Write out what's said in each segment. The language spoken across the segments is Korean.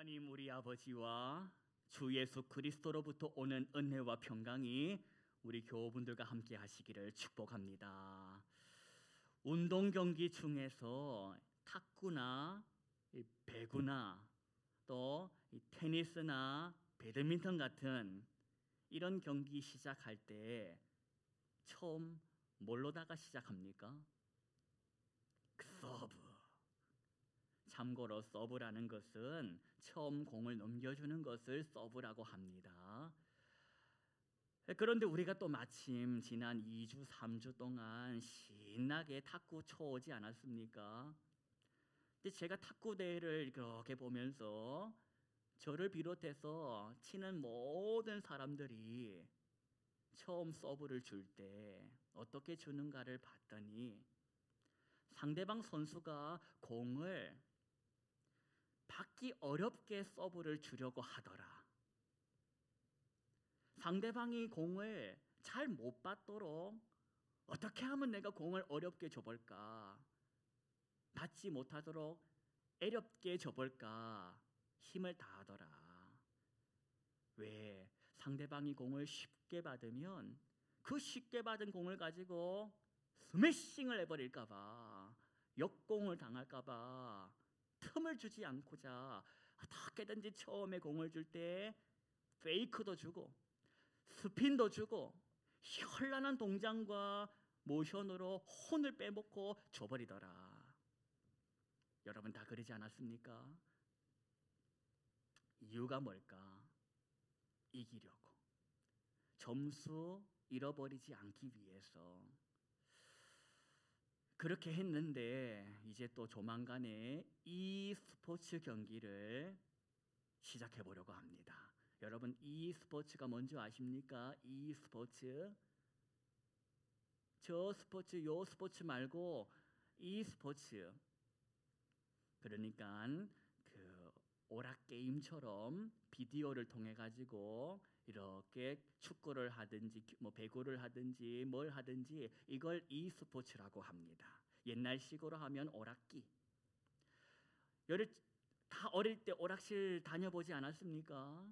하나님 우리 아버지와 주 예수 그리스도로부터 오는 은혜와 평강이 우리 교우분들과 함께 하시기를 축복합니다. 운동 경기 중에서 탁구나 배구나 또 테니스나 배드민턴 같은 이런 경기 시작할 때 처음 뭘로다가 시작합니까? 서브. 참고로 서브라는 것은 처음 공을 넘겨주는 것을 서브라고 합니다. 그런데 우리가 또 마침 지난 2주, 3주 동안 신나게 탁구 쳐오지 않았습니까? 근데 제가 탁구 대회를 그렇게 보면서 저를 비롯해서 치는 모든 사람들이 처음 서브를 줄 때 어떻게 주는가를 봤더니 상대방 선수가 공을 받기 어렵게 서브를 주려고 하더라. 상대방이 공을 잘 못 받도록 어떻게 하면 내가 공을 어렵게 줘볼까? 받지 못하도록 애렵게 줘볼까? 힘을 다하더라. 왜? 상대방이 공을 쉽게 받으면 그 쉽게 받은 공을 가지고 스매싱을 해버릴까 봐, 역공을 당할까 봐 틈을 주지 않고자 어떻게든지 처음에 공을 줄 때 페이크도 주고 스핀도 주고 현란한 동작과 모션으로 혼을 빼먹고 줘버리더라. 여러분 다 그러지 않았습니까? 이유가 뭘까? 이기려고, 점수 잃어버리지 않기 위해서 그렇게 했는데 이제 또 조만간에 e스포츠 경기를 시작해 보려고 합니다. 여러분 e스포츠가 뭔지 아십니까? e스포츠, 저 스포츠 요 스포츠 말고 e스포츠, 그러니까 그 오락 게임처럼 비디오를 통해 가지고 이렇게 축구를 하든지 뭐 배구를 하든지 뭘 하든지 이걸 e스포츠라고 합니다. 옛날식으로 하면 오락기. 다 어릴 때 오락실 다녀보지 않았습니까?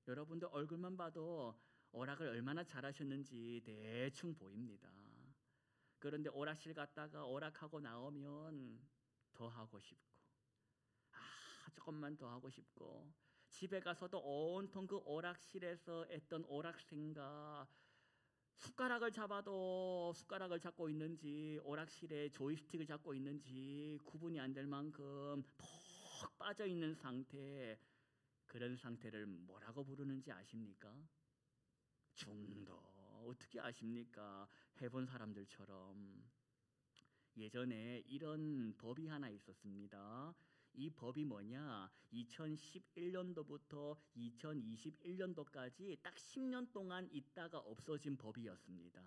여러분들 얼굴만 봐도 오락을 얼마나 잘하셨는지 대충 보입니다. 그런데 오락실 갔다가 오락하고 나오면 더 하고 싶고, 조금만 더 하고 싶고, 집에 가서도 온통 그 오락실에서 했던 오락 생각, 숟가락을 잡아도 숟가락을 잡고 있는지 오락실에 조이스틱을 잡고 있는지 구분이 안 될 만큼 푹 빠져 있는 상태, 그런 상태를 뭐라고 부르는지 아십니까? 중독. 어떻게 아십니까? 해본 사람들처럼. 예전에 이런 법이 하나 있었습니다. 이 법이 뭐냐? 2011년도부터 2021년도까지 딱 10년 동안 있다가 없어진 법이었습니다.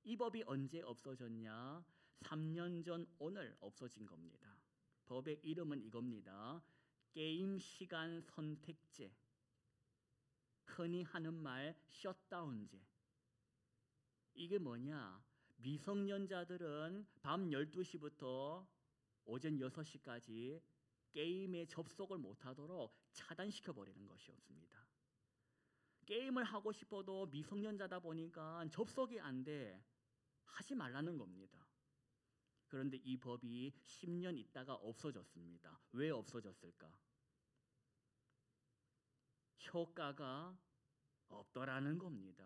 이 법이 언제 없어졌냐? 3년 전 오늘 없어진 겁니다. 법의 이름은 이겁니다. 게임 시간 선택제, 흔히 하는 말 셧다운제. 이게 뭐냐? 미성년자들은 밤 12시부터 오전 6시까지 게임에 접속을 못하도록 차단시켜버리는 것이었습니다. 게임을 하고 싶어도 미성년자다 보니까 접속이 안 돼. 하지 말라는 겁니다. 그런데 이 법이 10년 있다가 없어졌습니다. 왜 없어졌을까? 효과가 없더라는 겁니다.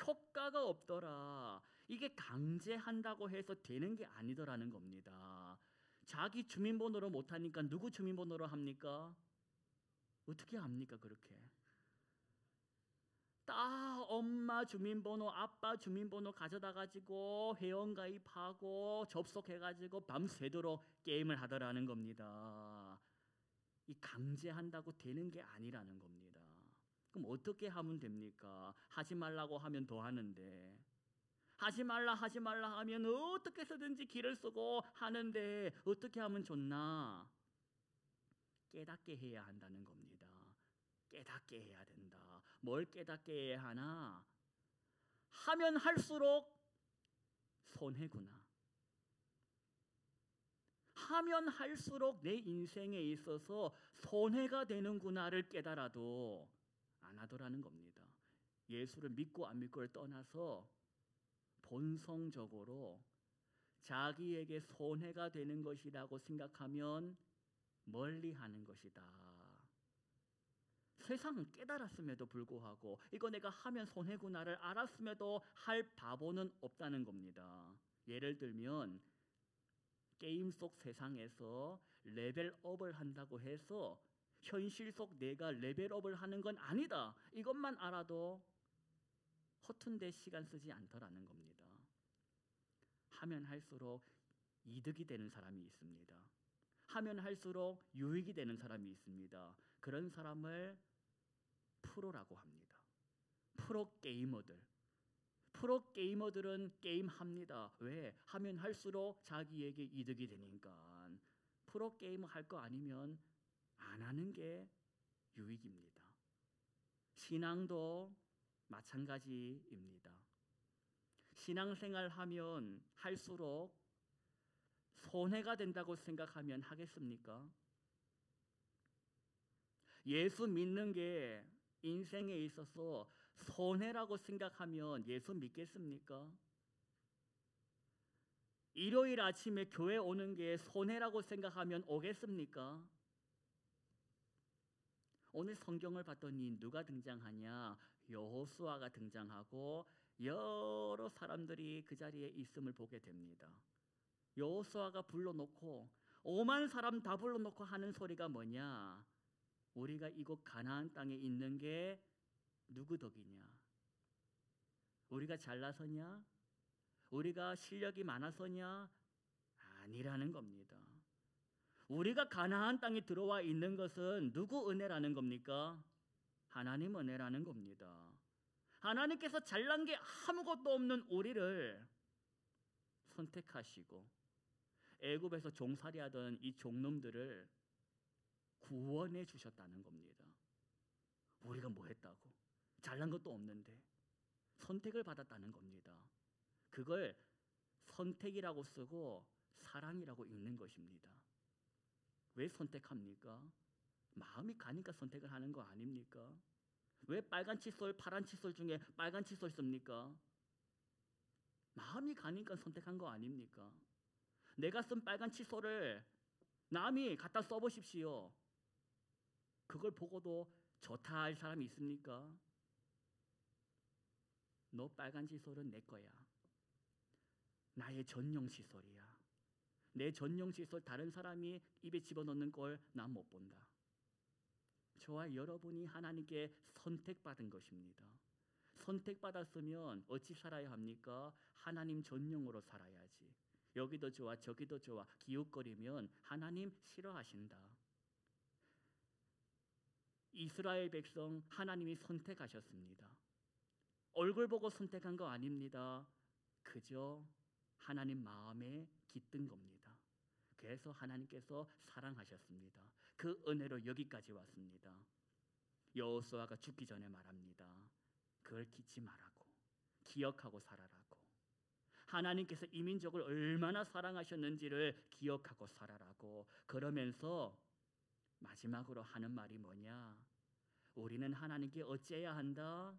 효과가 없더라. 이게 강제한다고 해서 되는 게 아니더라는 겁니다. 자기 주민번호로 못하니까 누구 주민번호로 합니까? 어떻게 합니까 그렇게? 딱 엄마 주민번호, 아빠 주민번호 가져다 가지고 회원가입하고 접속해가지고 밤새도록 게임을 하더라는 겁니다. 이 강제한다고 되는 게 아니라는 겁니다. 그럼 어떻게 하면 됩니까? 하지 말라고 하면 더 하는데, 하지 말라 하면 어떻게 해서든지 길을 쓰고 하는데 어떻게 하면 좋나? 깨닫게 해야 한다는 겁니다. 깨닫게 해야 된다. 뭘 깨닫게 해야 하나? 하면 할수록 손해구나. 하면 할수록 내 인생에 있어서 손해가 되는구나를 깨달아도 안 하더라는 겁니다. 예수를 믿고 안 믿고를 떠나서 본성적으로 자기에게 손해가 되는 것이라고 생각하면 멀리하는 것이다. 세상은 깨달았음에도 불구하고 이거 내가 하면 손해구나를 알았음에도 할 바보는 없다는 겁니다. 예를 들면 게임 속 세상에서 레벨업을 한다고 해서 현실 속 내가 레벨업을 하는 건 아니다. 이것만 알아도 허튼 데 시간 쓰지 않더라는 겁니다. 하면 할수록 이득이 되는 사람이 있습니다. 하면 할수록 유익이 되는 사람이 있습니다. 그런 사람을 프로라고 합니다. 프로게이머들. 프로게이머들은 게임합니다. 왜? 하면 할수록 자기에게 이득이 되니까. 프로게이머 할 거 아니면 안 하는 게 유익입니다. 신앙도 마찬가지입니다. 신앙생활 하면 할수록 손해가 된다고 생각하면 하겠습니까? 예수 믿는 게 인생에 있어서 손해라고 생각하면 예수 믿겠습니까? 일요일 아침에 교회 오는 게 손해라고 생각하면 오겠습니까? 오늘 성경을 봤더니 누가 등장하냐? 여호수아가 등장하고 여러 사람들이 그 자리에 있음을 보게 됩니다. 여호수아가 불러놓고 5만 사람 다 불러놓고 하는 소리가 뭐냐? 우리가 이곳 가나안 땅에 있는 게 누구 덕이냐? 우리가 잘나서냐? 우리가 실력이 많아서냐? 아니라는 겁니다. 우리가 가나안 땅에 들어와 있는 것은 누구 은혜라는 겁니까? 하나님 은혜라는 겁니다. 하나님께서 잘난 게 아무것도 없는 우리를 선택하시고 애굽에서 종살이하던 이 종놈들을 구원해 주셨다는 겁니다. 우리가 뭐 했다고? 잘난 것도 없는데 선택을 받았다는 겁니다. 그걸 선택이라고 쓰고 사랑이라고 읽는 것입니다. 왜 선택합니까? 마음이 가니까 선택을 하는 거 아닙니까? 왜 빨간 칫솔, 파란 칫솔 중에 빨간 칫솔 씁니까? 마음이 가니까 선택한 거 아닙니까? 내가 쓴 빨간 칫솔을 남이 갖다 써보십시오. 그걸 보고도 좋다 할 사람이 있습니까? 너 빨간 칫솔은 내 거야. 나의 전용 칫솔이야. 내 전용 칫솔 다른 사람이 입에 집어넣는 걸 난 못 본다. 저와 여러분이 하나님께 선택받은 것입니다. 선택받았으면 어찌 살아야 합니까? 하나님 전용으로 살아야지. 여기도 좋아 저기도 좋아 기웃거리면 하나님 싫어하신다. 이스라엘 백성 하나님이 선택하셨습니다. 얼굴 보고 선택한 거 아닙니다. 그저 하나님 마음에 깃든 겁니다. 그래서 하나님께서 사랑하셨습니다. 그 은혜로 여기까지 왔습니다. 여호수아가 죽기 전에 말합니다. 그걸 잊지 말라고, 기억하고 살아라고. 하나님께서 이 민족을 얼마나 사랑하셨는지를 기억하고 살아라고. 그러면서 마지막으로 하는 말이 뭐냐? 우리는 하나님께 어찌해야 한다?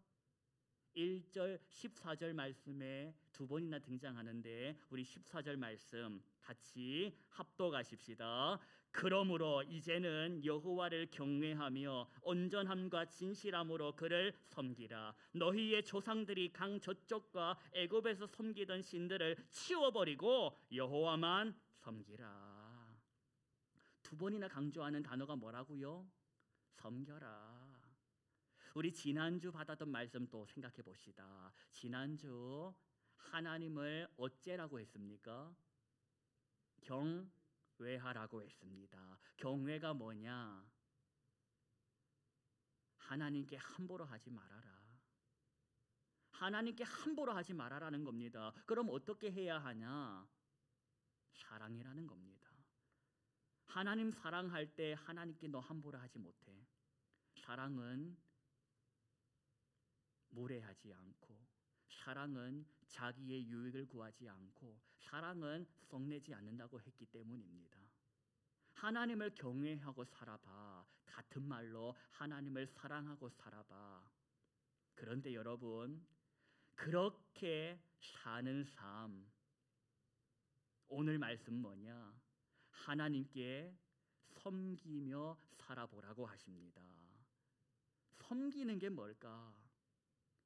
1절 14절 말씀에 두 번이나 등장하는데 우리 14절 말씀 같이 합독하십시다. 그러므로 이제는 여호와를 경외하며 온전함과 진실함으로 그를 섬기라. 너희의 조상들이 강 저쪽과 애굽에서 섬기던 신들을 치워버리고 여호와만 섬기라. 두 번이나 강조하는 단어가 뭐라고요? 섬겨라. 우리 지난주 받았던 말씀 또 생각해 봅시다. 지난주 하나님을 어째라고 했습니까? 경외하라고 했습니다. 경외가 뭐냐? 하나님께 함부로 하지 말아라. 하나님께 함부로 하지 말아라는 겁니다. 그럼 어떻게 해야 하냐? 사랑이라는 겁니다. 하나님 사랑할 때 하나님께 너 함부로 하지 못해. 사랑은 무례하지 않고, 사랑은 자기의 유익을 구하지 않고, 사랑은 썩내지 않는다고 했기 때문입니다. 하나님을 경외하고 살아봐. 같은 말로 하나님을 사랑하고 살아봐. 그런데 여러분, 그렇게 사는 삶, 오늘 말씀 뭐냐? 하나님께 섬기며 살아보라고 하십니다. 섬기는 게 뭘까?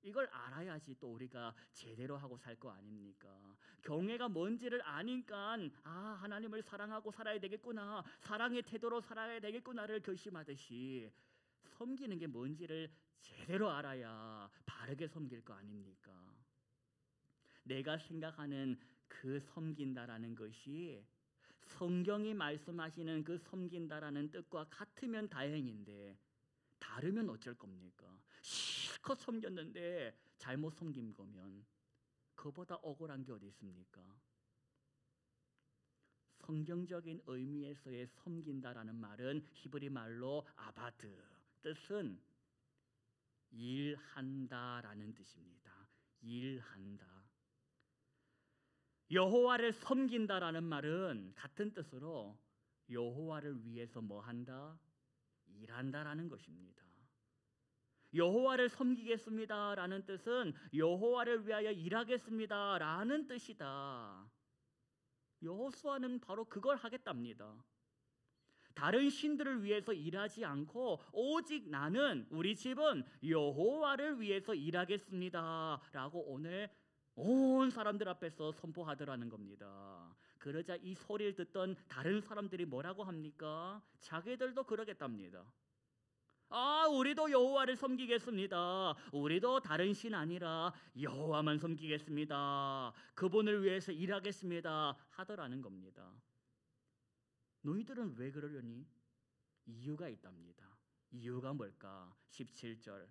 이걸 알아야지 또 우리가 제대로 하고 살 거 아닙니까? 경외가 뭔지를 아니까 하나님을 사랑하고 살아야 되겠구나, 사랑의 태도로 살아야 되겠구나를 결심하듯이 섬기는 게 뭔지를 제대로 알아야 바르게 섬길 거 아닙니까? 내가 생각하는 그 섬긴다라는 것이 성경이 말씀하시는 그 섬긴다라는 뜻과 같으면 다행인데 다르면 어쩔 겁니까? 실컷 섬겼는데 잘못 섬긴 거면 그보다 억울한 게 어디 있습니까? 성경적인 의미에서의 섬긴다라는 말은 히브리 말로 아바드, 뜻은 일한다라는 뜻입니다. 일한다. 여호와를 섬긴다라는 말은 같은 뜻으로 여호와를 위해서 뭐 한다? 일한다라는 것입니다. 여호와를 섬기겠습니다라는 뜻은 여호와를 위하여 일하겠습니다라는 뜻이다. 여호수아는 바로 그걸 하겠답니다. 다른 신들을 위해서 일하지 않고 오직 나는, 우리 집은 여호와를 위해서 일하겠습니다라고 오늘 온 사람들 앞에서 선포하더라는 겁니다. 그러자 이 소리를 듣던 다른 사람들이 뭐라고 합니까? 자기들도 그러겠답니다. 우리도 여호와를 섬기겠습니다. 우리도 다른 신 아니라 여호와만 섬기겠습니다. 그분을 위해서 일하겠습니다. 하더라는 겁니다. 너희들은 왜 그러려니? 이유가 있답니다. 이유가 뭘까? 17절.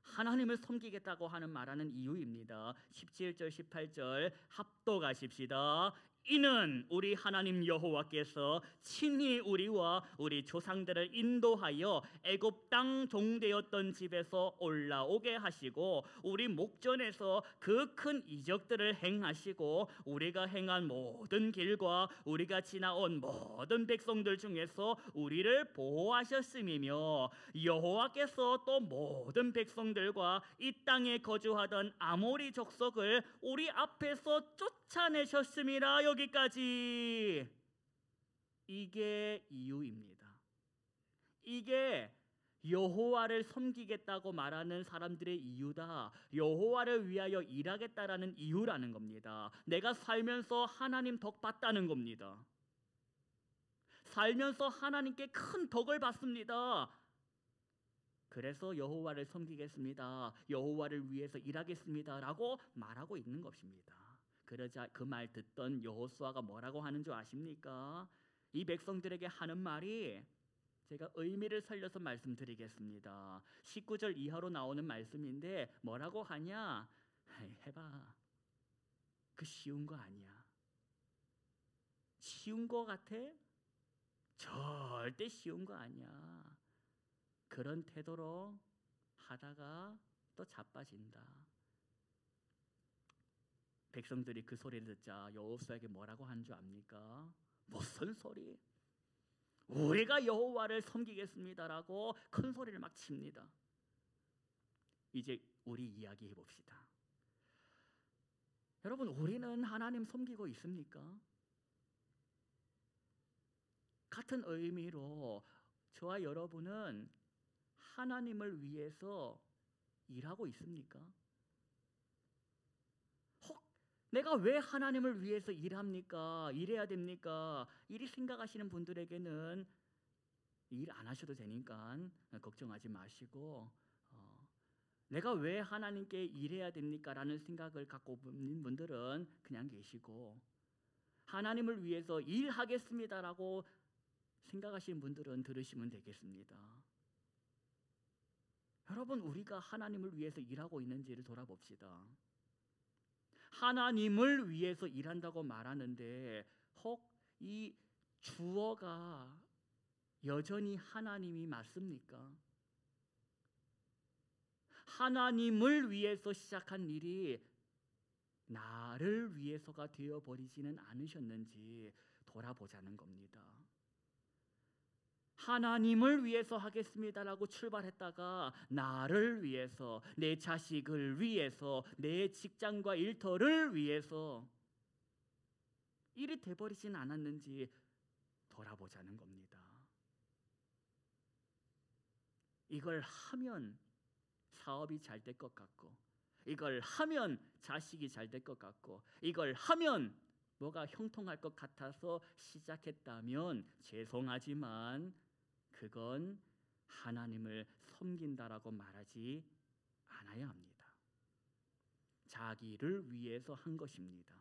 하나님을 섬기겠다고 하는 말하는 이유입니다. 17절 18절 합독하십시다. 이는 우리 하나님 여호와께서 친히 우리와 우리 조상들을 인도하여 애굽 땅 종되었던 집에서 올라오게 하시고 우리 목전에서 그 큰 이적들을 행하시고 우리가 행한 모든 길과 우리가 지나온 모든 백성들 중에서 우리를 보호하셨음이며 여호와께서 또 모든 백성들과 이 땅에 거주하던 아모리 족속을 우리 앞에서 쫓아내셨음이라. 여기까지. 이게 이유입니다. 이게 여호와를 섬기겠다고 말하는 사람들의 이유다. 여호와를 위하여 일하겠다라는 이유라는 겁니다. 내가 살면서 하나님 덕 받다는 겁니다. 살면서 하나님께 큰 덕을 받습니다. 그래서 여호와를 섬기겠습니다. 여호와를 위해서 일하겠습니다 라고 말하고 있는 것입니다. 그러자 그 말 듣던 여호수아가 뭐라고 하는 줄 아십니까? 이 백성들에게 하는 말이, 제가 의미를 살려서 말씀드리겠습니다. 19절 이하로 나오는 말씀인데 뭐라고 하냐? 해봐. 그 쉬운 거 아니야. 쉬운 거 같아? 절대 쉬운 거 아니야. 그런 태도로 하다가 또 자빠진다. 백성들이 그 소리를 듣자 여호수아에게 뭐라고 한 줄 압니까? 무슨 소리? 우리가 여호와를 섬기겠습니다라고 큰 소리를 막 칩니다. 이제 우리 이야기해 봅시다. 여러분, 우리는 하나님 섬기고 있습니까? 같은 의미로 저와 여러분은 하나님을 위해서 일하고 있습니까? 내가 왜 하나님을 위해서 일합니까? 일해야 됩니까? 이리 생각하시는 분들에게는 일 안 하셔도 되니까 걱정하지 마시고, 내가 왜 하나님께 일해야 됩니까? 라는 생각을 갖고 있는 분들은 그냥 계시고, 하나님을 위해서 일하겠습니다라고 생각하시는 분들은 들으시면 되겠습니다. 여러분, 우리가 하나님을 위해서 일하고 있는지를 돌아봅시다. 하나님을 위해서 일한다고 말하는데 혹 이 주어가 여전히 하나님이 맞습니까? 하나님을 위해서 시작한 일이 나를 위해서가 되어버리지는 않으셨는지 돌아보자는 겁니다. 하나님을 위해서 하겠습니다라고 출발했다가 나를 위해서, 내 자식을 위해서, 내 직장과 일터를 위해서 일이 돼버리진 않았는지 돌아보자는 겁니다. 이걸 하면 사업이 잘 될 것 같고, 이걸 하면 자식이 잘 될 것 같고, 이걸 하면 뭐가 형통할 것 같아서 시작했다면 죄송하지만 그건 하나님을 섬긴다라고 말하지 않아야 합니다. 자기를 위해서 한 것입니다.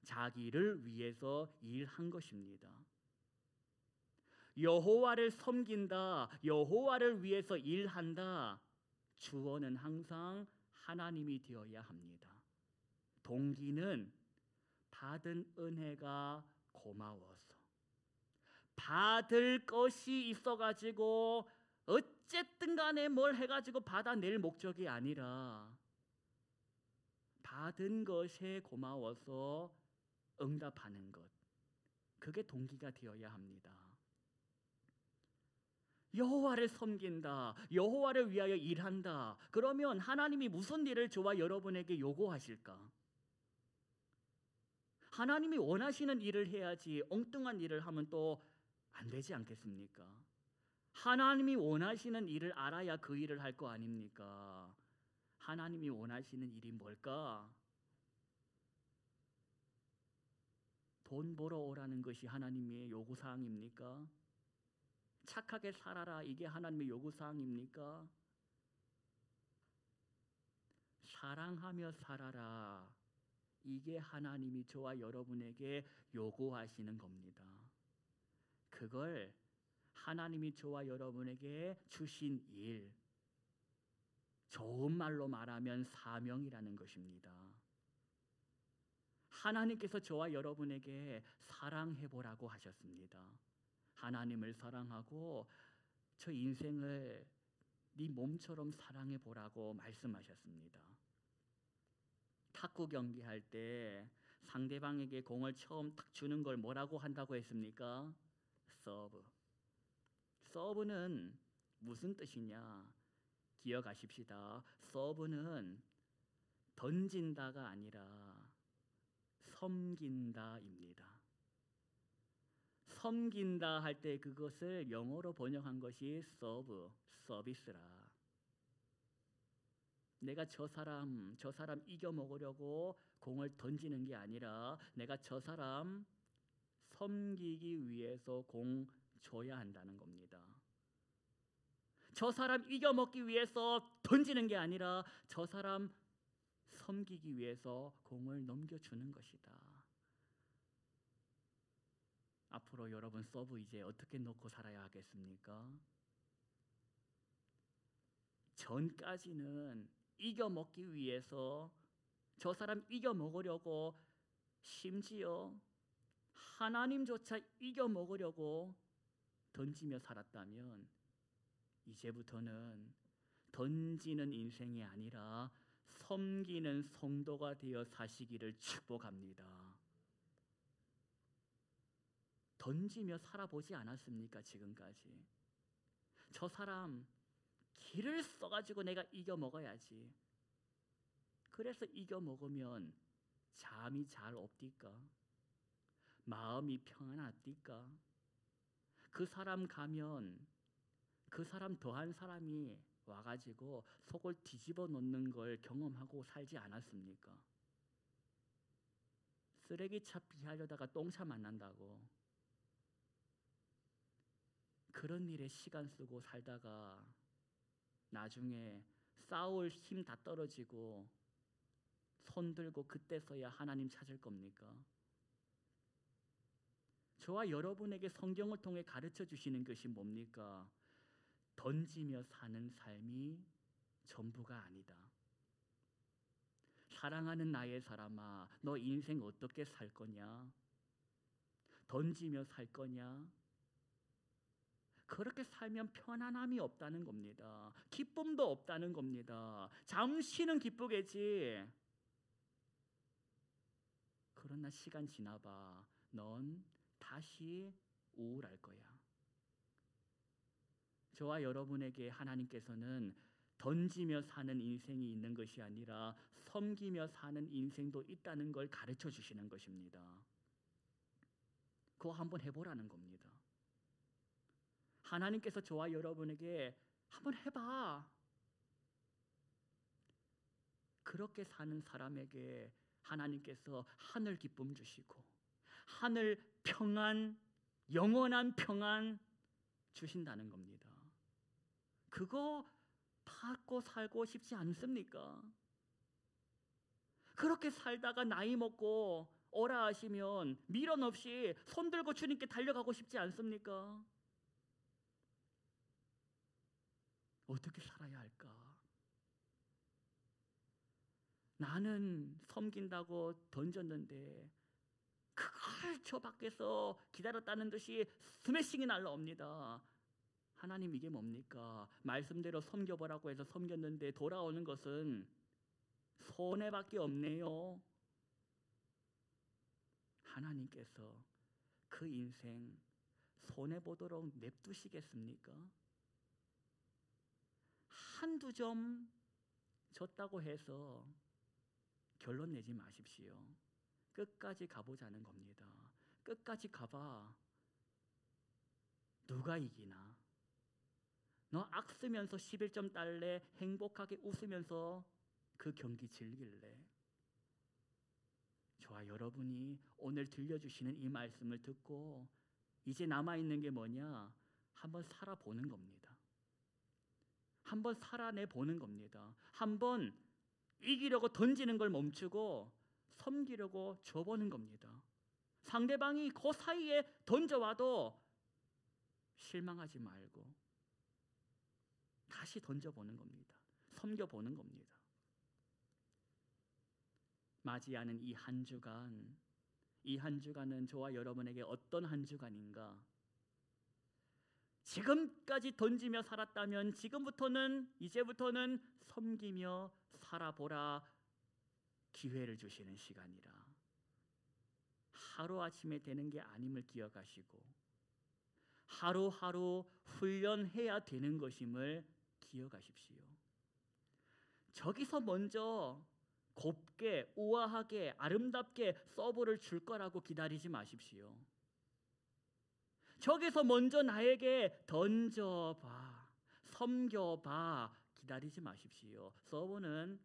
자기를 위해서 일한 것입니다. 여호와를 섬긴다, 여호와를 위해서 일한다, 주어는 항상 하나님이 되어야 합니다. 동기는 받은 은혜가 고마워서, 받을 것이 있어가지고 어쨌든 간에 뭘 해가지고 받아낼 목적이 아니라 받은 것에 고마워서 응답하는 것, 그게 동기가 되어야 합니다. 여호와를 섬긴다, 여호와를 위하여 일한다, 그러면 하나님이 무슨 일을 저와 여러분에게 요구하실까? 하나님이 원하시는 일을 해야지 엉뚱한 일을 하면 또 안 되지 않겠습니까? 하나님이 원하시는 일을 알아야 그 일을 할 거 아닙니까? 하나님이 원하시는 일이 뭘까? 돈 벌어 오라는 것이 하나님의 요구사항입니까? 착하게 살아라, 이게 하나님의 요구사항입니까? 사랑하며 살아라, 이게 하나님이 저와 여러분에게 요구하시는 겁니다. 그걸 하나님이 저와 여러분에게 주신 일, 좋은 말로 말하면 사명이라는 것입니다. 하나님께서 저와 여러분에게 사랑해보라고 하셨습니다. 하나님을 사랑하고 저 인생을 네 몸처럼 사랑해보라고 말씀하셨습니다. 탁구 경기할 때 상대방에게 공을 처음 탁 주는 걸 뭐라고 한다고 했습니까? 서브. 서브는 무슨 뜻이냐? 기억하십시다. 서브는 던진다가 아니라 섬긴다입니다. 섬긴다 할 때 그것을 영어로 번역한 것이 서브, 서비스라. 내가 저 사람 이겨먹으려고 공을 던지는 게 아니라 내가 저 사람 섬기기 위해서 공 줘야 한다는 겁니다. 저 사람 이겨먹기 위해서 던지는 게 아니라 저 사람 섬기기 위해서 공을 넘겨주는 것이다. 앞으로 여러분 서브 이제 어떻게 놓고 살아야 하겠습니까? 전까지는 이겨먹기 위해서, 저 사람 이겨먹으려고, 심지어 하나님조차 이겨먹으려고 던지며 살았다면 이제부터는 던지는 인생이 아니라 섬기는 성도가 되어 사시기를 축복합니다. 던지며 살아보지 않았습니까? 지금까지 저 사람 기를 써가지고 내가 이겨먹어야지. 그래서 이겨먹으면 잠이 잘 옵디까? 마음이 평안하디까? 그 사람 가면 그 사람 더한 사람이 와가지고 속을 뒤집어 놓는 걸 경험하고 살지 않았습니까? 쓰레기차 피하려다가 똥차 만난다고, 그런 일에 시간 쓰고 살다가 나중에 싸울 힘 다 떨어지고 손 들고 그때서야 하나님 찾을 겁니까? 저와 여러분에게 성경을 통해 가르쳐 주시는 것이 뭡니까? 던지며 사는 삶이 전부가 아니다. 사랑하는 나의 사람아, 너 인생 어떻게 살 거냐? 던지며 살 거냐? 그렇게 살면 편안함이 없다는 겁니다. 기쁨도 없다는 겁니다. 잠시는 기쁘겠지. 그러나 시간 지나봐, 넌 다시 우울할 거야. 저와 여러분에게 하나님께서는 던지며 사는 인생이 있는 것이 아니라 섬기며 사는 인생도 있다는 걸 가르쳐 주시는 것입니다. 그거 한번 해보라는 겁니다. 하나님께서 저와 여러분에게 한번 해봐. 그렇게 사는 사람에게 하나님께서 하늘 기쁨 주시고 하늘 평안, 영원한 평안 주신다는 겁니다. 그거 받고 살고 싶지 않습니까? 그렇게 살다가 나이 먹고 오라 하시면 미련 없이 손들고 주님께 달려가고 싶지 않습니까? 어떻게 살아야 할까? 나는 섬긴다고 던졌는데 그걸 저 밖에서 기다렸다는 듯이 스매싱이 날라옵니다. 하나님, 이게 뭡니까? 말씀대로 섬겨보라고 해서 섬겼는데 돌아오는 것은 손해밖에 없네요. 하나님께서 그 인생 손해보도록 냅두시겠습니까? 한두 점 졌다고 해서 결론 내지 마십시오. 끝까지 가보자는 겁니다. 끝까지 가봐. 누가 이기나? 너 악쓰면서 11점 딸래? 행복하게 웃으면서 그 경기 즐길래? 저와 여러분이 오늘 들려주시는 이 말씀을 듣고 이제 남아있는 게 뭐냐? 한번 살아보는 겁니다. 한번 살아내보는 겁니다. 한번 이기려고 던지는 걸 멈추고 섬기려고 줘보는 겁니다. 상대방이 그 사이에 던져와도 실망하지 말고 다시 던져보는 겁니다. 섬겨보는 겁니다. 맞이하는 이 한 주간, 이 한 주간은 저와 여러분에게 어떤 한 주간인가? 지금까지 던지며 살았다면 이제부터는 섬기며 살아보라 기회를 주시는 시간이라. 하루아침에 되는 게 아님을 기억하시고 하루하루 훈련해야 되는 것임을 기억하십시오. 저기서 먼저 곱게, 우아하게, 아름답게 서브를 줄 거라고 기다리지 마십시오. 저기서 먼저 나에게 던져봐, 섬겨봐 기다리지 마십시오. 서브는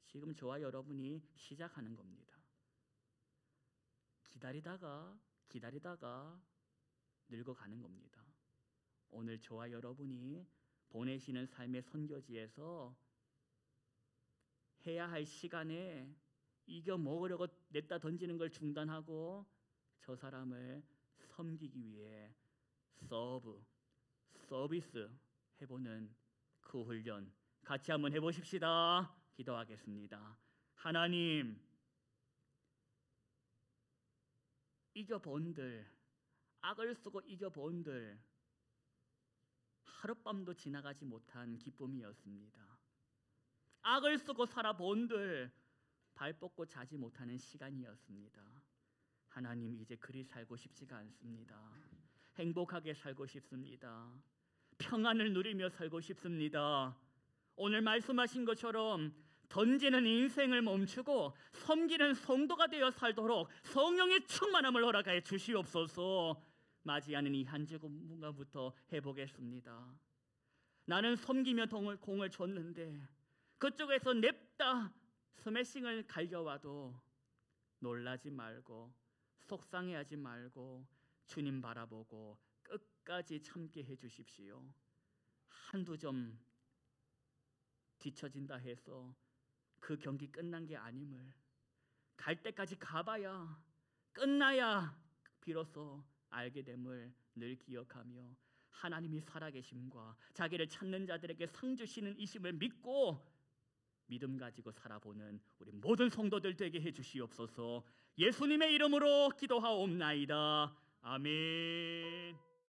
지금 저와 여러분이 시작하는 겁니다. 기다리다가 늙어가는 겁니다. 오늘 저와 여러분이 보내시는 삶의 선교지에서 해야 할 시간에 이겨 먹으려고 냈다 던지는 걸 중단하고 저 사람을 섬기기 위해 서비스 해보는 그 훈련 같이 한번 해보십시다. 기도하겠습니다. 하나님, 이겨본들, 악을 쓰고 이겨본들 하룻밤도 지나가지 못한 기쁨이었습니다. 악을 쓰고 살아본들 발 뻗고 자지 못하는 시간이었습니다. 하나님, 이제 그리 살고 싶지가 않습니다. 행복하게 살고 싶습니다. 평안을 누리며 살고 싶습니다. 오늘 말씀하신 것처럼 던지는 인생을 멈추고 섬기는 성도가 되어 살도록 성령의 충만함을 허락하여 주시옵소서. 맞이하는 이 한 주간부터 해보겠습니다. 나는 섬기며 공을 줬는데 그쪽에서 냅다 스매싱을 갈겨와도 놀라지 말고 속상해하지 말고 주님 바라보고 끝까지 참게 해주십시오. 한두 점 뒤처진다 해서 그 경기 끝난 게 아님을, 갈 때까지 가봐야 끝나야 비로소 알게 됨을 늘 기억하며 하나님이 살아계심과 자기를 찾는 자들에게 상 주시는 이심을 믿고 믿음 가지고 살아보는 우리 모든 성도들 되게 해주시옵소서. 예수님의 이름으로 기도하옵나이다. 아멘.